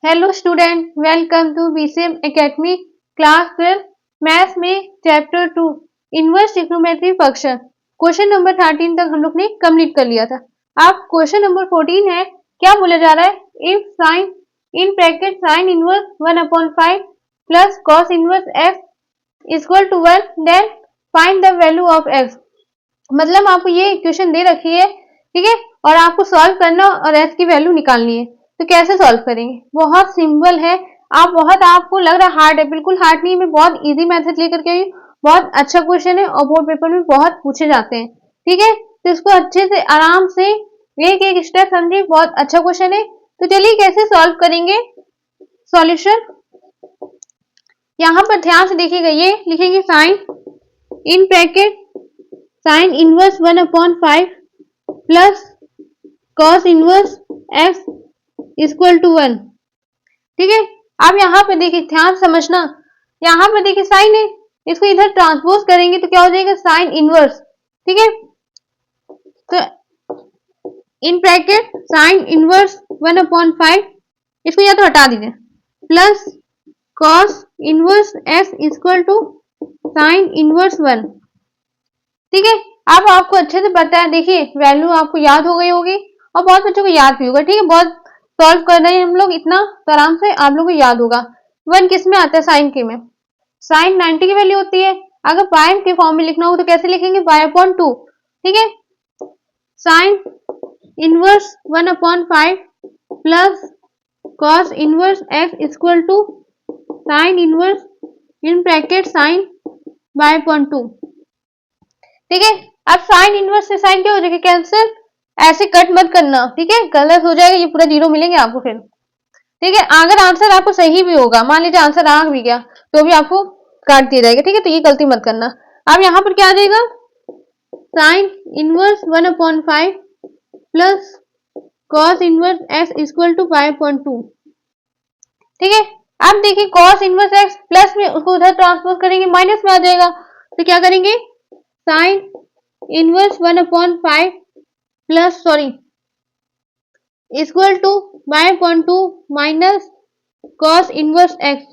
Hello student, welcome to BCM academy class 12 maths में chapter 2 inverse trigonometry function question number 13 तक हम लोग ने कंप्लीट कर लिया था। अब क्वेश्चन नंबर 14 है। क्या बोला जा रहा है? If sine in bracket sine inverse 1/5 plus cos inverse x equal to 1 then find the value of x. मतलब आपको ये इक्वेशन दे रखी है, ठीक है, और आपको सॉल्व करना और एक्स की वैल्यू निकालनी है। तो कैसे सॉल्व करेंगे? बहुत सिंपल है। आपको लग रहा है हार्ड है, बिल्कुल हार्ड नहीं। मैं बहुत इजी मेथड लेकर के आई हूँ। बहुत अच्छा क्वेश्चन है और बोर्ड पेपर में बहुत पूछे जाते हैं, ठीक है। तो इसको अच्छे से आराम से एक एक स्टेप समझिए। बहुत अच्छा क्वेश्चन है। तो चलिए कैसे सॉल्व करेंगे सॉल्यूशन। यहाँ पर ध्यान से देखिएगा, ये लिखेंगे sine in bracket sine inverse 1/5 plus cos inverse x equal to 1, ठीक है। अब यहाँ पे देखिए, ध्यान समझना। यहाँ पे देखिए साइन है, इसको इधर ट्रांसपोज करेंगे तो क्या हो जाएगा? साइन इनवर्स, ठीक है। तो इन ब्रैकेट साइन इनवर्स 1/5, इसको या तो हटा दीजिए, plus cos inverse x equal to sine inverse 1, ठीक है। अब आपको अच्छे से पता है, देखिए वैल्यू आपको याद हो गई होगी और बहुत बच्चों को याद भी होगा, ठीक है। बहुत सॉल्व कर रहे हैं हम लोग इतना, तो आराम से आप लोगों को याद होगा। 1 किस में आता है? साइन के में। साइन 90 की वैल्यू होती है। अगर पाई के फॉर्म में लिखना हो तो कैसे लिखेंगे? y/2, ठीक है। Sine inverse 1/5 plus cos inverse x equal to sine inverse in bracket sine y/2, ठीक है। अब साइन इनवर्स से साइन क्या हो जाएगा? कैंसिल। ऐसे कट मत करना, ठीक है, गलत हो जाएगा। ये पूरा जीरो मिलेंगे आपको फिर, ठीक है। अगर आंसर आपको सही भी होगा, मान लीजिए आंसर आ भी गया, तो भी आपको काट दिया जाएगा, ठीक है। तो ये गलती मत करना। अब यहाँ पर क्या आ जाएगा? Sine inverse 1/5 plus cos inverse x equal to 5/2, ठीक है। अब देखिए कॉस इनवर्स एक्स प्लस में, उसको उधर ट्रांसपोज करेंगे, माइनस में आ जाएगा। तो क्या करेंगे? Sine inverse 1/5 plus equal to 5/2 minus cos inverse x,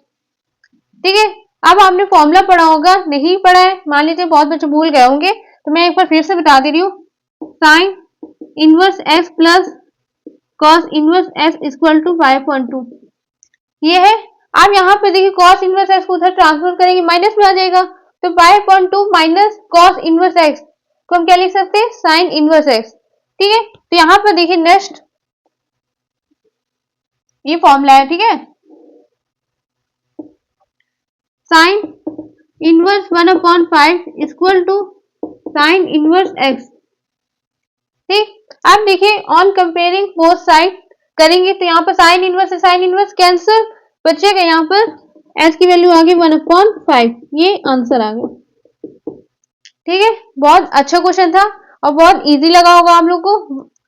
ठीक है। अब आपने फॉर्मूला पढ़ा होगा, नहीं पढ़ा है मान लीजिए, बहुत बच्चे भूल गए होंगे, तो मैं एक बार फिर से बता दे रही हूँ। Sine inverse x plus cos inverse x equal to 5/2, ये है। अब यहाँ पे देखिए कॉस इनवर्स एक्स को उधर ट्रांसफर करेंगे, माइनस में आ जाएगा। तो 5/2 माइनस कॉस इनवर्स एक्स को हम क्या लिख सकते हैं? साइन इनवर्स एक्स, ठीक है। तो यहाँ पर देखिए नेक्स्ट ये फॉर्मूला है, ठीक है। Sine inverse 1/5 equal to sine inverse x, ठीक। अब देखिए ऑन कंपेयरिंग बोथ साइड करेंगे तो यहाँ पर साइन इनवर्स से साइन इनवर्स कैंसिल, बचेगा यहाँ पर एस की वैल्यू आ गई 1/5। ये आंसर आ गया, ठीक है। बहुत अच्छा क्वेश्चन था और बहुत इजी लगा होगा आप लोग को।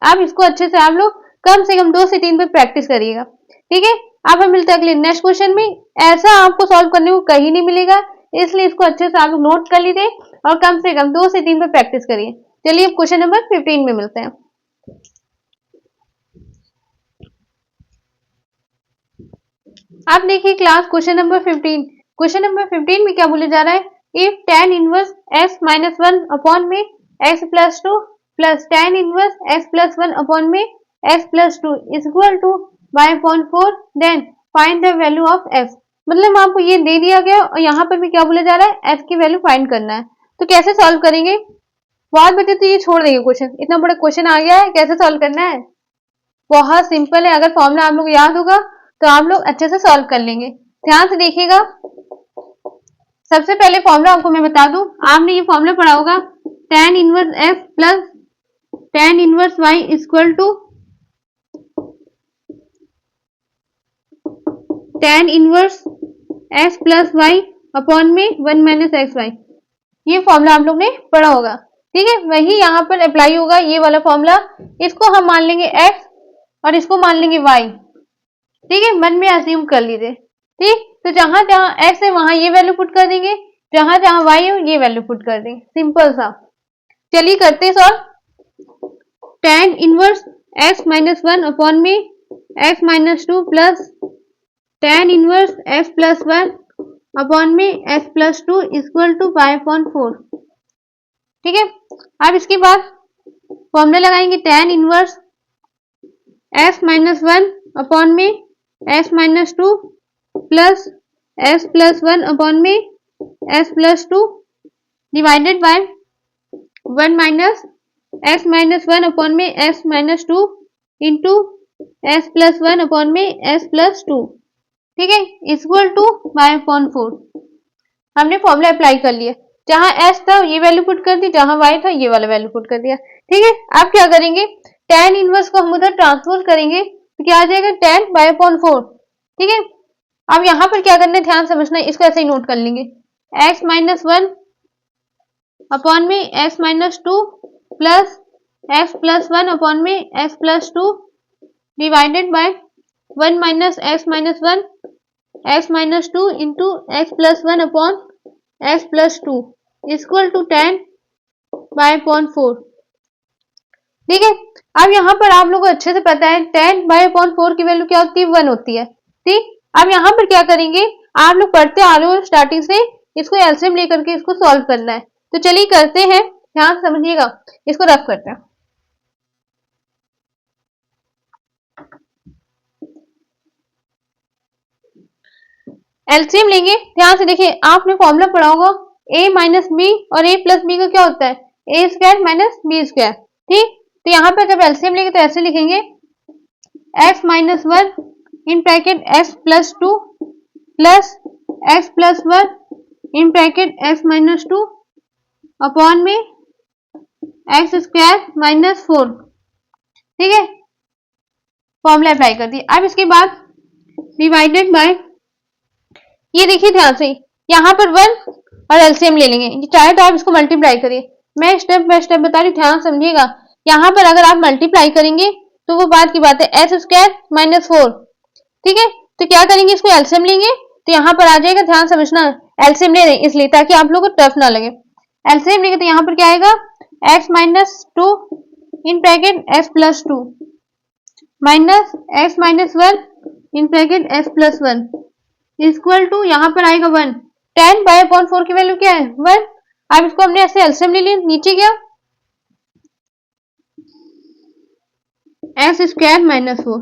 अब इसको अच्छे से आप लोग कम से कम 2 से 3 पे प्रैक्टिस करिएगा, ठीक है। अब हम मिलते हैं अगले नेक्स्ट क्वेश्चन में। ऐसा आपको सॉल्व करने को कहीं नहीं मिलेगा, इसलिए इसको अच्छे से आप लोग नोट कर लीजिए और कम से कम 2 से 3 पे प्रैक्टिस करिए। चलिए अब क्वेश्चन नंबर 15 में मिलते हैं। अब देखिए class question number 15। Question number 15 में क्या बोले जा रहा है? If tan inverse x minus 1 upon में x plus 2 plus tan inverse x plus 1 upon में x plus 2 is equal to y/4 then find the value of x। मतलब आपको ये दे दिया गया और यहाँ पर भी क्या बोला जा रहा है? x की वैल्यू फाइंड करना है। तो कैसे सॉल्व करेंगे? बहुत बच्चे तो ये छोड़ देंगे क्वेश्चन, इतना बड़ा क्वेश्चन आ गया है, कैसे सॉल्व करना है? बहुत सिंपल है। अगर फॉर्मूला आप लोग याद होगा तो आप लोग अच्छे से सॉल्व कर लेंगे। ध्यान से देखिएगा। सबसे पहले फॉर्मूला आपको मैं बता दूं, आपने ये फॉर्मूला पढ़ा होगा, tan inverse x plus tan inverse y equal to tan inverse x plus y upon में 1 माइनस एक्स वाई। ये फॉर्मूला आप लोग ने पढ़ा होगा, ठीक है। वही यहाँ पर अप्लाई होगा, ये वाला फॉर्मूला। इसको हम मान लेंगे x और इसको मान लेंगे y, ठीक है। मन में अज्यूम कर लीजिए, ठीक। तो जहां जहां x है वहां ये वैल्यू पुट कर देंगे, जहां जहां y है ये वैल्यू पुट कर देंगे, सिंपल सा। चलिए करते हैं solve. tan inverse x minus 1 upon में x minus 2 plus tan inverse f plus 1 upon में f plus 2 equal to pi upon 4। ठीक है, अब इसके बाद फॉर्मूला लगाएंगे tan inverse f minus 1 upon में f minus 2 plus f plus 1 upon में f plus 2 divided by 1 minus f minus 1 upon में f minus 2 into f plus 1 upon में f प्लस 2। ठीक है, इक्वल टू y अपॉन 4। हमने formula apply कर लिया, जहां s था ये वैल्यू पुट कर दी, जहां y था ये वाला वैल्यू पुट कर दिया। ठीक है, अब क्या करेंगे, tan इनवर्स को हम उधर ट्रांसपोज करेंगे तो क्या आ जाएगा, tan y अपॉन 4। ठीक है, अब यहाँ पर क्या करना है, ध्यान समझना है, इसको ऐसे ही नोट कर लेंगे, x माइनस 1 अपॉन में x minus 2 plus f plus 1 upon में f plus 2 divided by 1 minus x minus 1 x minus 2 into x plus 1 upon x plus 2 equal to tan y upon 4। ठीक है, अब यहाँ पर आप लोगों को अच्छे से पता है tan y अपॉन 4 की वैल्यू क्या होती है, 1 होती है। ठीक, अब यहाँ पर क्या करेंगे, आप लोग पढ़ते आ रहे हो स्टार्टिंग से, इसको एलसीएम लेकर के इसको सॉल्व करना है। तो चलिए करते हैं, ध्यान समझिएगा, इसको रफ करते हैं। एलसीएम लेंगे, ध्यान से देखिए, आपने फॉर्मूला पढ़ा होगा a माइनस बी और a प्लस बी का क्या होता है, ए स्क्वायर माइनस बी स्क्वायर। ठीक, तो यहाँ पर जब एलसीएम लेंगे तो ऐसे लिखेंगे f minus 1 in bracket f plus 2 plus f plus 1 in bracket f minus 2 upon में एक्स स्क्वायर माइनस 4। ठीक है, फॉर्मूला अप्लाई कर दी। अब इसके बाद डिवाइडेड बाय, ये देखिए ध्यान से, यहाँ पर 1 और एलसीएम ले लेंगे, चाहे तो आप इसको मल्टीप्लाई करिए, मैं स्टेप बाय स्टेप बता रही हूँ, ध्यान समझिएगा। यहाँ पर अगर आप मल्टीप्लाई करेंगे तो वो बात की बात है, एस स्क्वायर माइनस 4। ठीक है, तो क्या करेंगे, इसको एलसीएम लेंगे तो यहाँ पर आ जाएगा, ध्यान समझना, एलसीएम ले रहे हैं इसलिए ताकि आप लोगों को टफ ना लगे। एलसीएम लेंगे तो यहाँ पर क्या आएगा, x minus 2 in bracket f plus 2 minus x minus 1 in bracket f plus 1 equal to, यहाँ पर आएगा 1। tan बाय अपॉन 4 की वैल्यू क्या है, 1। अब इसको हमने ऐसे एलसीएम ले लिया, नीचे क्या, एक्स स्क्वायर माइनस 4।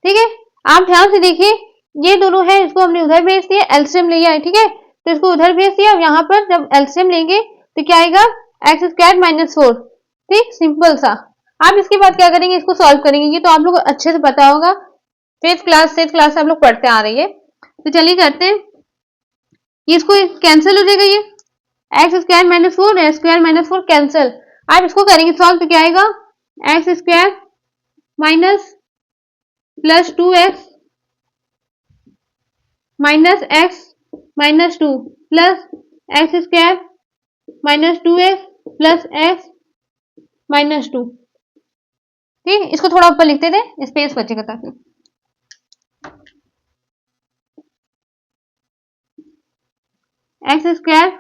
ठीक है, आप ध्यान से देखिए, ये दोनों है, इसको हमने उधर भेज दिया, एलसीएम ले आए। ठीक है, तो इसको उधर भेज दिया, अब यहाँ पर जब एलसीएम लेंगे तो क्या आएगा, एक्स स्क्वायर माइनस 4। ठीक, सिंपल सा। आप इसके बाद क्या करेंगे, इसको सॉल्व करेंगे, ये तो आप लोग को अच्छे से पता होगा, फिफ्थ क्लास से आप लोग पढ़ते आ रही है। तो चलिए करते हैं, इसको कैंसिल हो जाएगा, ये x square minus 4 x square minus 4 cancel. आप इसको करेंगे सॉल्व तो क्या आएगा, x square minus plus 2x minus x minus 2 plus x square minus 2x plus x minus 2। ठीक, इसको थोड़ा ऊपर लिखते थे, स्पेस बचेगा ताकि। X square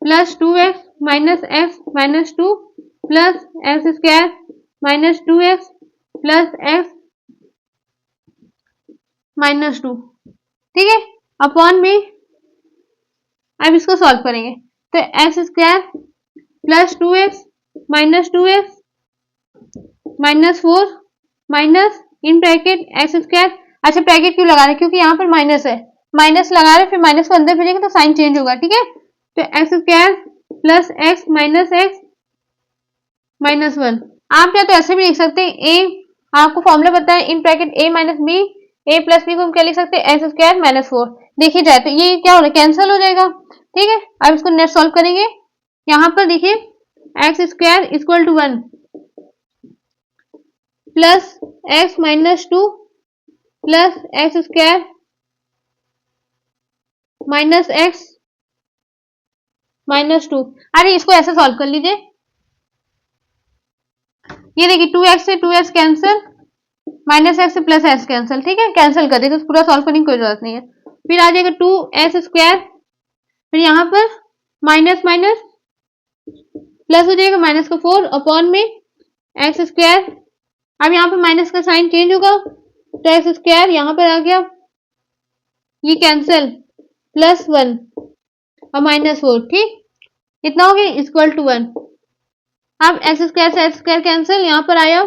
plus 2x minus x minus 2 plus x square minus 2x plus x minus 2। ठीक है, अपॉन में, अब इसको सॉल्व करेंगे तो x square plus 2x minus 2x minus 4 minus in bracket x square. अच्छा, ब्रैकेट क्यों लगा रहे, क्योंकि यहाँ पर माइनस है, माइनस लगा रहे, फिर माइनस को अंदर भेजेंगे तो साइन चेंज होगा। ठीक है, तो x square plus x minus 1। आप या तो ऐसे भी लिख सकते हैं, ए आपको फॉर्मूला पता है, in bracket A minus B, A plus B को हम क्या लिख सकते हैं, एक्स स्क्वायर माइनस 4। देखिए जाए तो ये क्या हो रहा है, कैंसिल हो जाएगा। ठीक है, अब इसको नेक्स्ट सॉल्व करेंगे, यहाँ पर देखिए x square equal to 1 plus x minus 2 plus x square minus x minus 2। अरे इसको ऐसे सॉल्व कर लीजिए, ये देखिए 2x से 2x कैंसिल, माइनस एक्स से प्लस एक्स कैंसिल। ठीक है, कैंसिल कर देते, पूरा सॉल्व करने की कोई जरूरत नहीं है। फिर आ जाएगा 2x स्क्वायर, फिर यहाँ पर माइनस माइनस प्लस हो जाएगा, माइनस का 4 अपॉन में एक्स स्क्वायर। अब यहाँ पर माइनस का साइन चेंज होगा, तो एक्स स्क्वायर यहाँ पर आ गया, ये कैंसिल, +1 और -4, ठीक, इतना हो गया इक्वल टू 1। अब एक्स स्क्वायर से एक्स स्क्वायर कैंसिल, यहाँ पर आया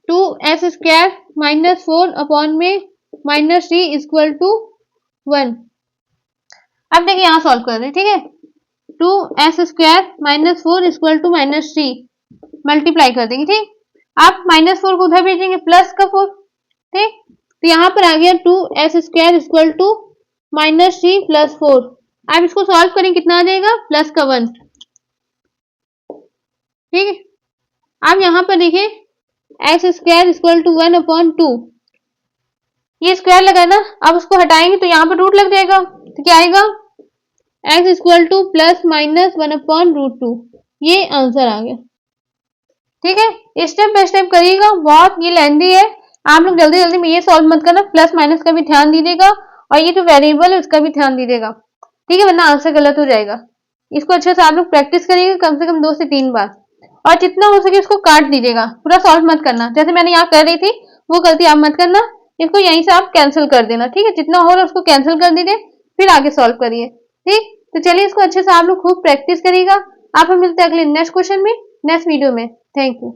2x स्क्वायर -4 अपॉन में -3 इक्वल टू 1। अब देखिए यहाँ सॉल्व कर रहे हैं, ठीक है। 2x square -4 equal to -3 multiply कर देंगे, ठीक। आप -4 को उधर भेजेंगे, प्लस का 4, ठीक। तो यहाँ पर आ गया 2x स्क्वायर इक्वल टू -3 + 4। आप इसको सॉल्व करेंगे, कितना आ जाएगा, प्लस का 1, ठीक है। अब यहाँ पर देखिए एक्स स्क्वायर इक्वल टू 1/2, ये स्क्वायर लगा ना, अब उसको हटाएंगे तो यहाँ पर रूट लग जाएगा, तो क्या आएगा, एक्स इक्वल टू +-1/√2, ये आंसर आ गया, ठीक है। स्टेप बाय स्टेप करिएगा, बहुत ये लेंदी है, आप लोग जल्दी जल्दी में ये सॉल्व मत करना, प्लस माइनस का भी ध्यान दीजिएगा और ये जो वेरिएबल है उसका भी ध्यान दीजिएगा, ठीक है, वरना आंसर गलत हो जाएगा। इसको अच्छे से आप लोग प्रैक्टिस करिएगा कम से कम 2 से 3 बार, और जितना हो सके उसको काट दीजिएगा, पूरा सॉल्व मत करना। जैसे मैंने यहाँ कर रही थी वो गलती आप मत करना, इसको यहीं से आप कैंसिल कर देना, ठीक है, जितना हो रहा है उसको कैंसिल कर दीजिए, फिर आगे सॉल्व करिए, ठीक। तो चलिए इसको अच्छे से आप लोग खूब प्रैक्टिस करिएगा। आप हम मिलते हैं अगले नेक्स्ट क्वेश्चन में, नेक्स्ट वीडियो में। Thank you.